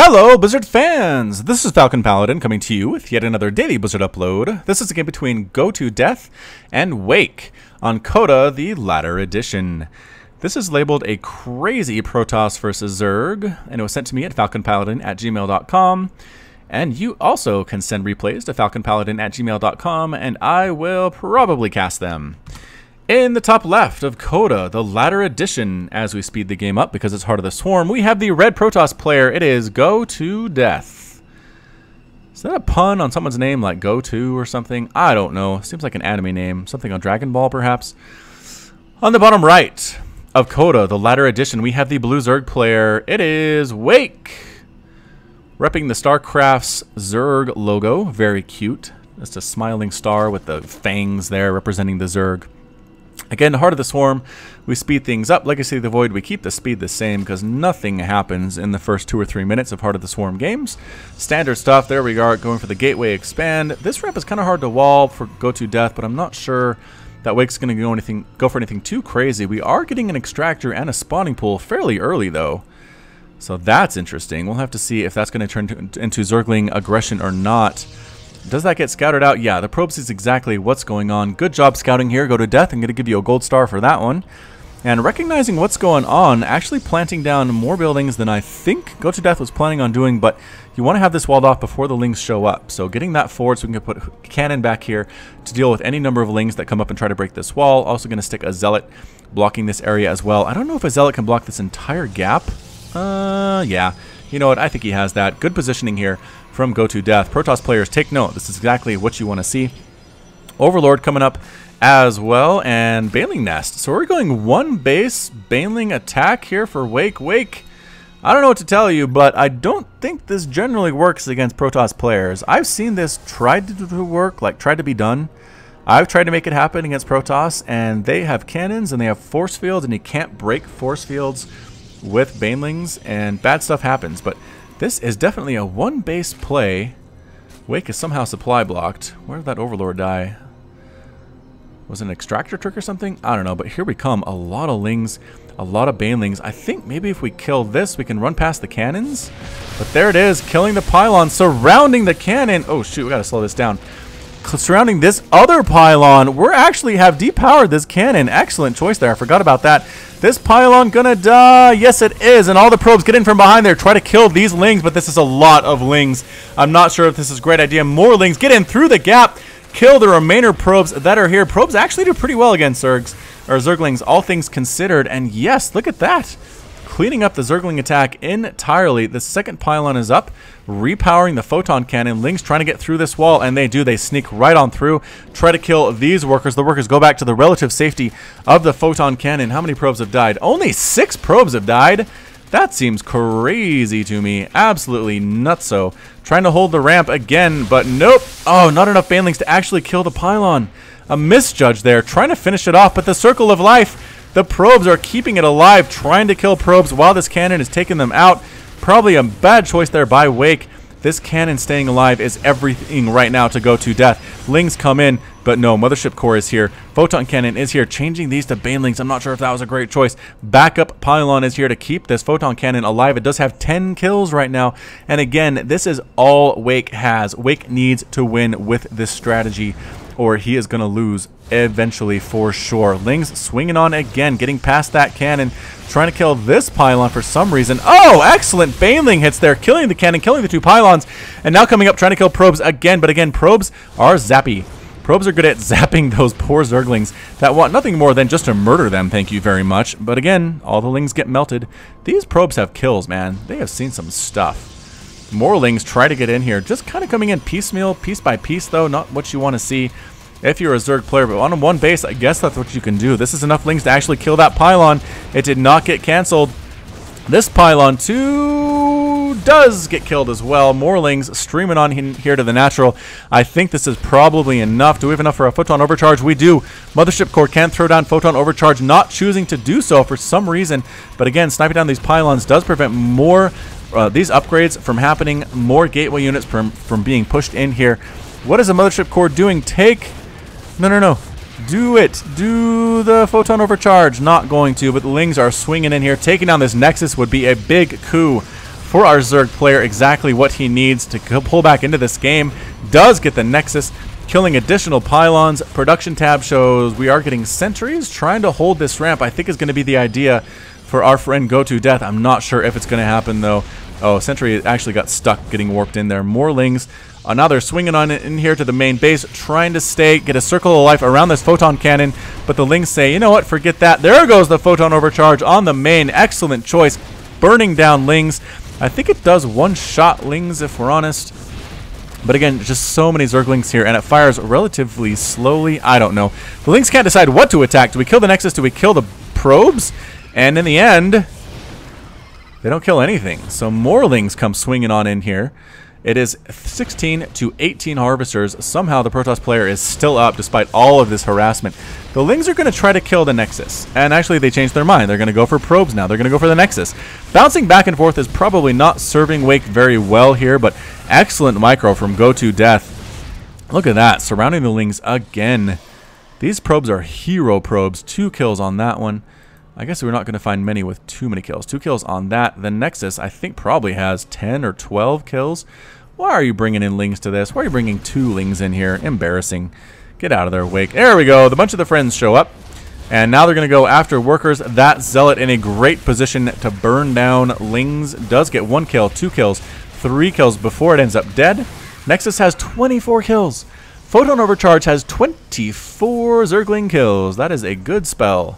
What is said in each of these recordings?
Hello, Blizzard fans! This is Falcon Paladin coming to you with yet another daily Blizzard upload. This is a game between GotouDeath and Wake on Coda, the latter edition. This is labeled a crazy Protoss versus Zerg, and it was sent to me at falconpaladin@gmail.com. And you also can send replays to falconpaladin@gmail.com, and I will probably cast them. In the top left of Coda, the latter edition, as we speed the game up because it's Heart of the Swarm, we have the red Protoss player. It is GotouDeath. Is that a pun on someone's name, like Go-To or something? I don't know. Seems like an anime name. Something on Dragon Ball, perhaps? On the bottom right of Coda, the latter edition, we have the blue Zerg player. It is Wake. Repping the Starcraft's Zerg logo. Very cute. Just a smiling star with the fangs there representing the Zerg. Again, Heart of the Swarm, we speed things up. Legacy of the Void, we keep the speed the same because nothing happens in the first 2 or 3 minutes of Heart of the Swarm games. Standard stuff, there we are, going for the Gateway Expand. This rep is kind of hard to wall for GotouDeath, but I'm not sure that Wake's going to go for anything too crazy. We are getting an Extractor and a Spawning Pool fairly early, though. So that's interesting. We'll have to see if that's going to turn into Zergling aggression or not. Does that get scouted out? Yeah, the probe sees exactly what's going on. Good job scouting here, GotouDeath. I'm going to give you a gold star for that one. And recognizing what's going on, actually planting down more buildings than I think GotouDeath was planning on doing, but you want to have this walled off before the lings show up. So getting that forward so we can put cannon back here to deal with any number of lings that come up and try to break this wall. Also going to stick a zealot blocking this area as well. I don't know if a zealot can block this entire gap. Yeah. You know what? I think he has that. Good positioning here from GotouDeath. Protoss players, take note. This is exactly what you want to see. Overlord coming up as well, and Baneling Nest. So we're going one base Baneling attack here for Wake. Wake, I don't know what to tell you, but I don't think this generally works against Protoss players. I've seen this tried to work, like tried to be done. I've tried to make it happen against Protoss, and they have cannons and they have force fields, and you can't break force fields with Banelings, and bad stuff happens. But this is definitely a one base play. Wake is somehow supply blocked. Where did that Overlord die? Was it an Extractor trick or something? I don't know, but here we come. A lot of lings, a lot of Banelings. I think maybe if we kill this, we can run past the cannons. But there it is, killing the pylon, surrounding the cannon. Oh shoot, we gotta slow this down. Surrounding this other pylon. We're actually have depowered this cannon. Excellent choice there. I forgot about that. This pylon gonna die. Yes, it is. And all the probes get in from behind there. Try to kill these lings, but this is a lot of lings. I'm not sure if this is a great idea. More lings get in through the gap. Kill the remainder probes that are here. Probes actually do pretty well against Zergs, or Zerglings, all things considered. And yes, look at that. Cleaning up the Zergling attack entirely. The second pylon is up, repowering the photon cannon. Lings trying to get through this wall, and they do. They sneak right on through, try to kill these workers. The workers go back to the relative safety of the photon cannon. How many probes have died? Only 6 probes have died. That seems crazy to me. Absolutely nutso. Trying to hold the ramp again, but nope. Oh, not enough Banelings to actually kill the pylon. A misjudge there, trying to finish it off, but the circle of life. The probes are keeping it alive, trying to kill probes while this cannon is taking them out. Probably a bad choice there by Wake. This cannon staying alive is everything right now to GotouDeath. Lings come in, but no, Mothership Core is here. Photon Cannon is here, changing these to Banelings. I'm not sure if that was a great choice. Backup Pylon is here to keep this Photon Cannon alive. It does have 10 kills right now. And again, this is all Wake has. Wake needs to win with this strategy, or he is going to lose eventually for sure. Lings swinging on again, getting past that cannon, trying to kill this pylon for some reason. Oh, excellent Baneling hits there, killing the cannon, killing the 2 pylons, and now coming up trying to kill probes again. But again, probes are zappy. Probes are good at zapping those poor Zerglings that want nothing more than just to murder them, thank you very much. But again, all the lings get melted. These probes have kills, man. They have seen some stuff. More lings try to get in here, just kind of coming in piecemeal, piece by piece, though. Not what you want to see if you're a Zerg player, but on one base, I guess that's what you can do. This is enough lings to actually kill that pylon. It did not get canceled. This pylon too does get killed as well. More lings streaming on here to the natural. I think this is probably enough. Do we have enough for a photon overcharge? We do. Mothership Core can throw down photon overcharge, not choosing to do so for some reason. But again, sniping down these pylons does prevent more these upgrades from happening, more gateway units from being pushed in here. What is the Mothership Core doing? Take... No. Do it. Do the photon overcharge. Not going to, but the lings are swinging in here. Taking down this Nexus would be a big coup for our Zerg player exactly what he needs to pull back into this game. Does get the Nexus, killing additional pylons. Production tab shows we are getting sentries. Trying to hold this ramp, I think, is going to be the idea for our friend GotouDeath. I'm not sure if it's going to happen, though. Oh, sentry actually got stuck getting warped in there. More lings. Now they're swinging on it in here to the main base, trying to get a circle of life around this photon cannon. But the lings say, you know what, forget that. There goes the photon overcharge on the main. Excellent choice. Burning down lings. I think it does one-shot lings, if we're honest. But again, just so many Zerglings here, and it fires relatively slowly. I don't know. The lings can't decide what to attack. Do we kill the Nexus? Do we kill the probes? And in the end, they don't kill anything. So more lings come swinging on in here. It is 16 to 18 harvesters. Somehow the Protoss player is still up despite all of this harassment. The lings are going to try to kill the Nexus. And actually they changed their mind. They're going to go for probes now. They're going to go for the Nexus. Bouncing back and forth is probably not serving Wake very well here, but excellent micro from GotouDeath. Look at that, surrounding the lings again. These probes are hero probes. 2 kills on that one. I guess we're not going to find many with too many kills. 2 kills on that. The Nexus, I think, probably has 10 or 12 kills. Why are you bringing in lings to this? Why are you bringing 2 lings in here? Embarrassing. Get out of there, Wake. There we go. The bunch of the friends show up. And now they're going to go after workers. That Zealot in a great position to burn down lings. Does get 1 kill, 2 kills, 3 kills before it ends up dead. Nexus has 24 kills. Photon Overcharge has 24 Zergling kills. That is a good spell.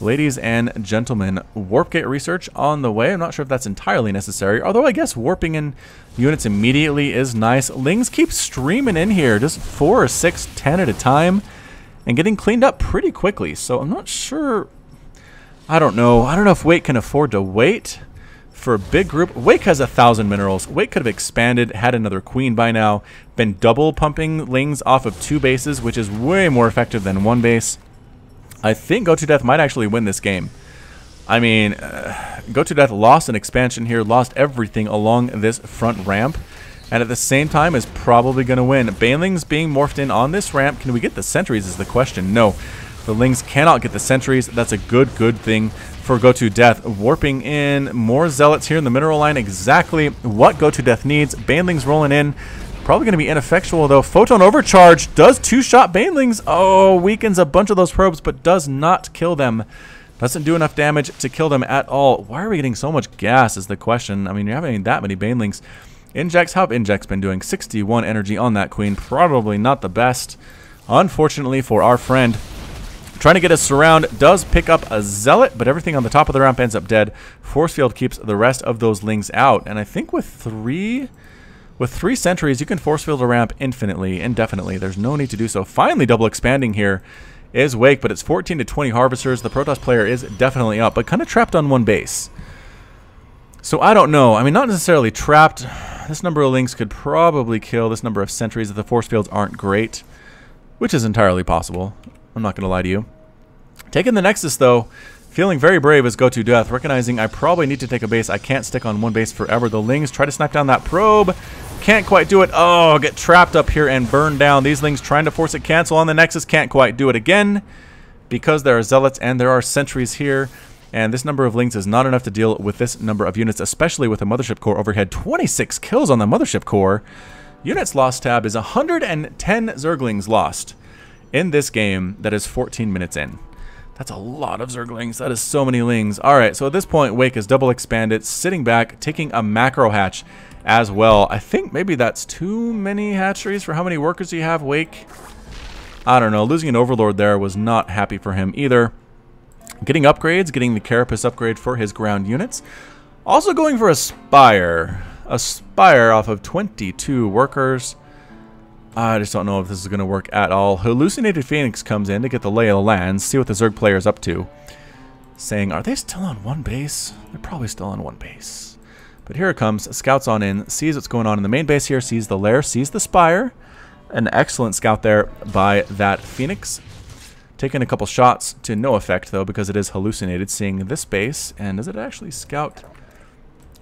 Ladies and gentlemen, warp gate research on the way. I'm not sure if that's entirely necessary, although I guess warping in units immediately is nice. Lings keep streaming in here, just 4 or 6, 10 at a time, and getting cleaned up pretty quickly. So I'm not sure. I don't know. I don't know if Wake can afford to wait for a big group. Wake has 1,000 minerals. Wake could have expanded, had another queen by now, been double pumping lings off of 2 bases, which is way more effective than 1 base. I think GotouDeath might actually win this game. I mean, GotouDeath lost an expansion here, lost everything along this front ramp, and at the same time is probably going to win. Banelings being morphed in on this ramp. Can we get the sentries is the question. No, the lings cannot get the sentries. That's a good thing for GotouDeath. Warping in more zealots here in the mineral line. Exactly what GotouDeath needs. Banelings rolling in. Probably going to be ineffectual, though. Photon Overcharge does 2-shot Banelings. Oh, weakens a bunch of those probes, but does not kill them. Doesn't do enough damage to kill them at all. Why are we getting so much gas is the question. I mean, you're having that many Banelings. Injects, how have Injects been doing? 61 energy on that queen. Probably not the best, unfortunately, for our friend. Trying to get a surround, does pick up a Zealot, but everything on the top of the ramp ends up dead. Force Field keeps the rest of those lings out. And I think with 3 sentries, you can force field a ramp indefinitely. There's no need to do so. Finally, double expanding here is Wake, but it's 14 to 20 harvesters. The Protoss player is definitely up, but kind of trapped on 1 base. So I don't know. I mean, not necessarily trapped. This number of lings could probably kill this number of sentries if the force fields aren't great, which is entirely possible. I'm not going to lie to you. Taking the Nexus, though. Feeling very brave as GotouDeath, recognizing I probably need to take a base. I can't stick on 1 base forever. The lings try to snipe down that probe. Can't quite do it. Oh, get trapped up here and burned down. These lings trying to force a cancel on the Nexus. Can't quite do it again because there are zealots and there are sentries here. And this number of lings is not enough to deal with this number of units, especially with a mothership core overhead. 26 kills on the mothership core. Units lost tab is 110 Zerglings lost in this game that is 14 minutes in. That's a lot of Zerglings. That is so many lings. All right, so at this point, Wake is double expanded, sitting back, taking a macro hatch as well. I think maybe that's too many hatcheries for how many workers you have, Wake. I don't know. Losing an Overlord there was not happy for him either. Getting upgrades, getting the Carapace upgrade for his ground units. Also going for a Spire. A Spire off of 22 workers. I just don't know if this is going to work at all. Hallucinated Phoenix comes in to get the lay of the land, see what the Zerg player is up to. Saying, are they still on 1 base? They're probably still on 1 base. But here it comes. Scouts on in, sees what's going on in the main base here, sees the lair, sees the Spire. An excellent scout there by that Phoenix. Taking a couple shots to no effect, though, because it is hallucinated, seeing this base. And does it actually scout?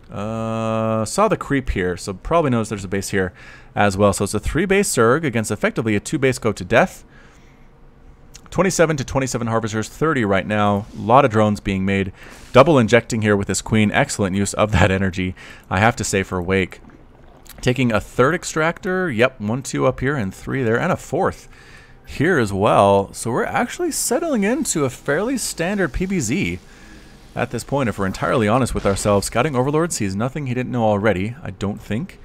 Saw the creep here, so probably knows there's a base here as well. So it's a 3-base Zerg against effectively a 2-base GotouDeath. 27 to 27 harvesters, 30 right now. A lot of drones being made. Double injecting here with this queen. Excellent use of that energy, I have to say, for Wake. Taking a third extractor. Yep, 1, 2 up here and 3 there, and a fourth here as well. So we're actually settling into a fairly standard PBZ at this point, if we're entirely honest with ourselves. Scouting Overlord sees nothing he didn't know already, I don't think.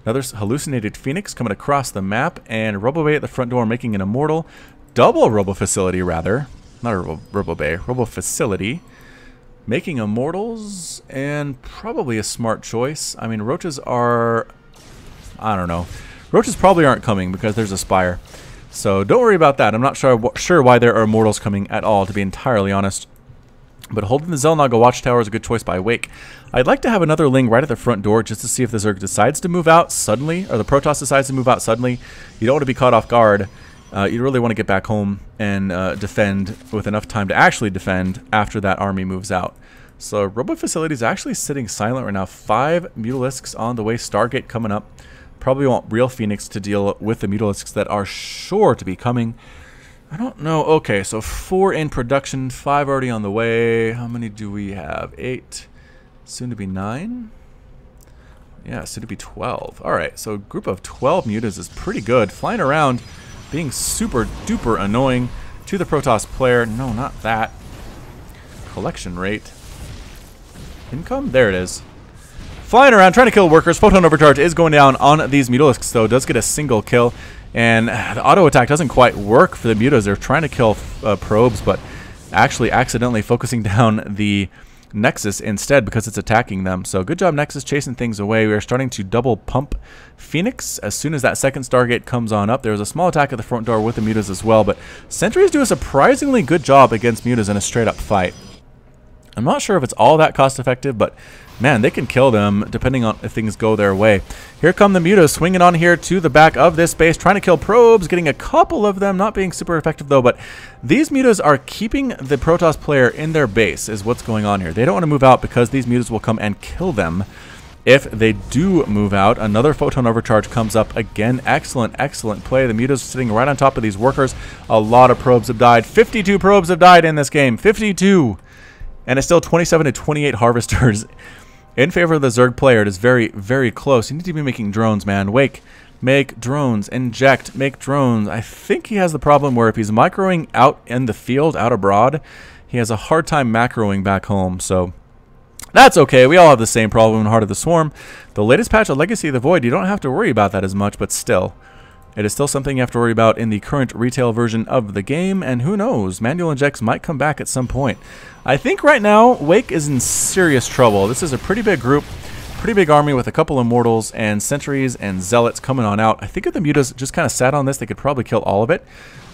Another hallucinated Phoenix coming across the map, and Robo-Bay at the front door making an Immortal. Double Robo Facility, rather. Not a Robo-Bay, Robo Facility. Making Immortals, and probably a smart choice. I mean, Roaches are... I don't know. Roaches probably aren't coming because there's a Spire. So don't worry about that. I'm not sure why there are Immortals coming at all, to be entirely honest. But holding the Xel'Naga Watchtower is a good choice by Wake. I'd like to have another Ling right at the front door just to see if the Zerg decides to move out suddenly, or the Protoss decides to move out suddenly. You don't want to be caught off guard. You really want to get back home and defend with enough time to actually defend after that army moves out. So Robo Facility is actually sitting silent right now. 5 Mutalisks on the way. Stargate coming up. Probably want real Phoenix to deal with the Mutalisks that are sure to be coming. I don't know. Okay, so 4 in production, 5 already on the way. How many do we have? 8. Soon to be 9? Yeah, soon to be 12. Alright, so a group of 12 mutas is pretty good. Flying around, being super duper annoying to the Protoss player. No, not that. Collection rate. Income? There it is. Flying around, trying to kill workers. Photon Overcharge is going down on these Mutalisks, though. Does get a single kill. And the auto attack doesn't quite work for the mutas. They're trying to kill probes, but actually accidentally focusing down the Nexus instead because it's attacking them. So good job, Nexus, chasing things away. We are starting to double pump Phoenix as soon as that second Stargate comes on up. There's a small attack at the front door with the mutas as well, but sentries do a surprisingly good job against mutas in a straight-up fight. I'm not sure if it's all that cost-effective, but man, they can kill them depending on if things go their way. Here come the mutas swinging on here to the back of this base, trying to kill probes, getting a couple of them, not being super effective though, but these mutas are keeping the Protoss player in their base is what's going on here. They don't want to move out because these mutas will come and kill them if they do move out. Another Photon Overcharge comes up again. Excellent, excellent play. The mutas sitting right on top of these workers. A lot of probes have died. 52 probes have died in this game. 52! And it's still 27 to 28 harvesters in favor of the Zerg player. It is very, very close. You need to be making drones, man. Wake, make drones. Inject, make drones. I think he has the problem where if he's microing out in the field, out abroad, he has a hard time macroing back home. So that's okay. We all have the same problem in Heart of the Swarm. The latest patch of Legacy of the Void, you don't have to worry about that as much, but still. It is still something you have to worry about in the current retail version of the game, and who knows, manual injects might come back at some point. I think right now, Wake is in serious trouble. This is a pretty big group, pretty big army with a couple Immortals and Sentries and Zealots coming on out. I think if the mutas just kind of sat on this, they could probably kill all of it.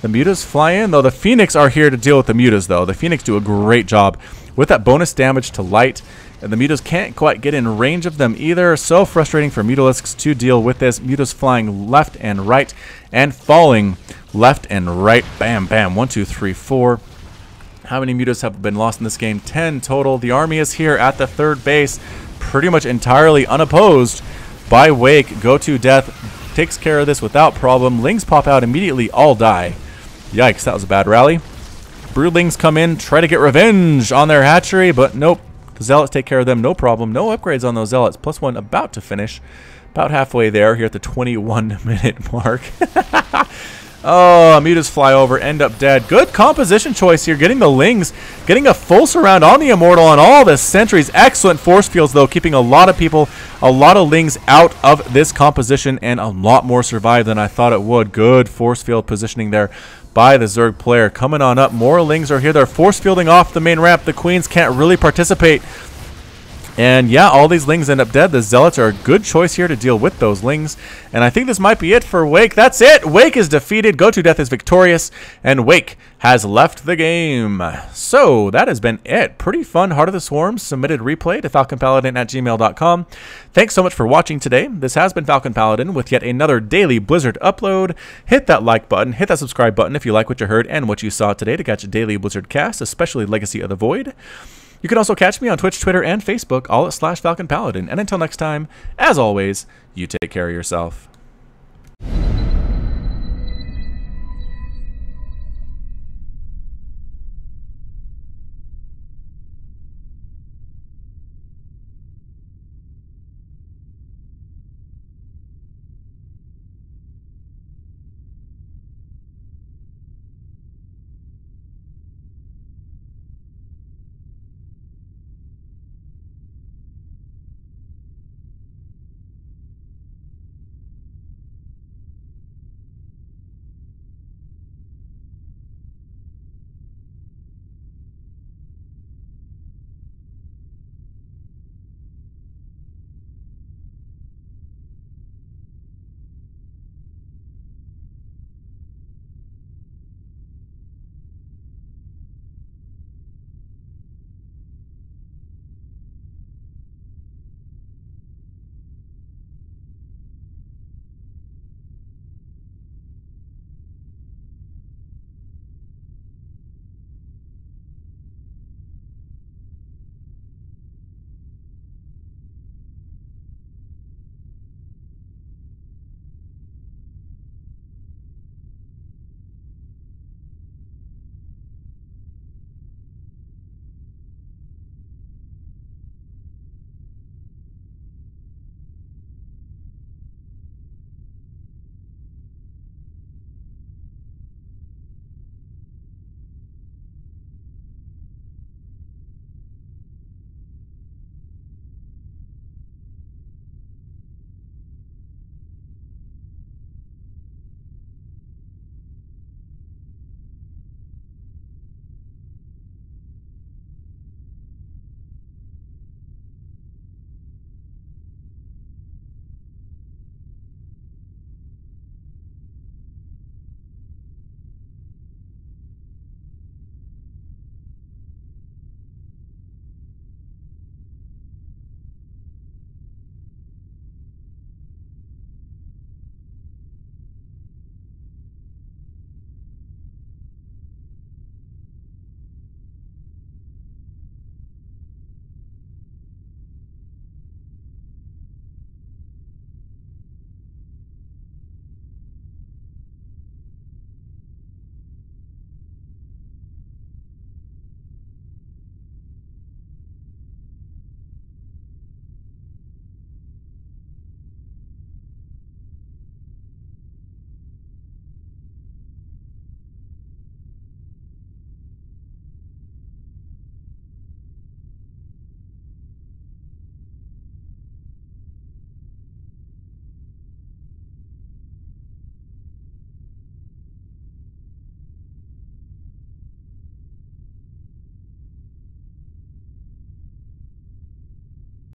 The mutas fly in, though the Phoenix are here to deal with the mutas, though. The Phoenix do a great job with that bonus damage to light. And the mutas can't quite get in range of them either. So frustrating for Mutalisks to deal with this. Mutas flying left and right and falling left and right. Bam, bam. 1, 2, 3, 4. How many mutas have been lost in this game? 10 total. The army is here at the third base, pretty much entirely unopposed by Wake. GotouDeath takes care of this without problem. Lings pop out immediately. All die. Yikes, that was a bad rally. Broodlings come in, try to get revenge on their hatchery, but nope. The Zealots take care of them, no problem. No upgrades on those Zealots. +1 about to finish. About halfway there, here at the 21-minute mark. Oh, mutas fly over, end up dead. Good composition choice here, getting the Lings, getting a full surround on the Immortal on all the Sentries. Excellent force fields, though, keeping a lot of people, a lot of Lings out of this composition, and a lot more survive than I thought it would. Good force field positioning there by the Zerg player. Coming on up, more Lings are here. They're force fielding off the main ramp. The Queens can't really participate. And yeah, all these Lings end up dead. The Zealots are a good choice here to deal with those Lings. And I think this might be it for Wake. That's it! Wake is defeated, GotouDeath is victorious, and Wake has left the game. So, that has been it. Pretty fun Heart of the Swarm submitted replay to falconpaladin@gmail.com. Thanks so much for watching today. This has been Falcon Paladin with yet another daily Blizzard upload. Hit that like button, hit that subscribe button if you like what you heard and what you saw today to catch a daily Blizzard cast, especially Legacy of the Void. You can also catch me on Twitch, Twitter, and Facebook, all at /FalconPaladin. And until next time, as always, you take care of yourself.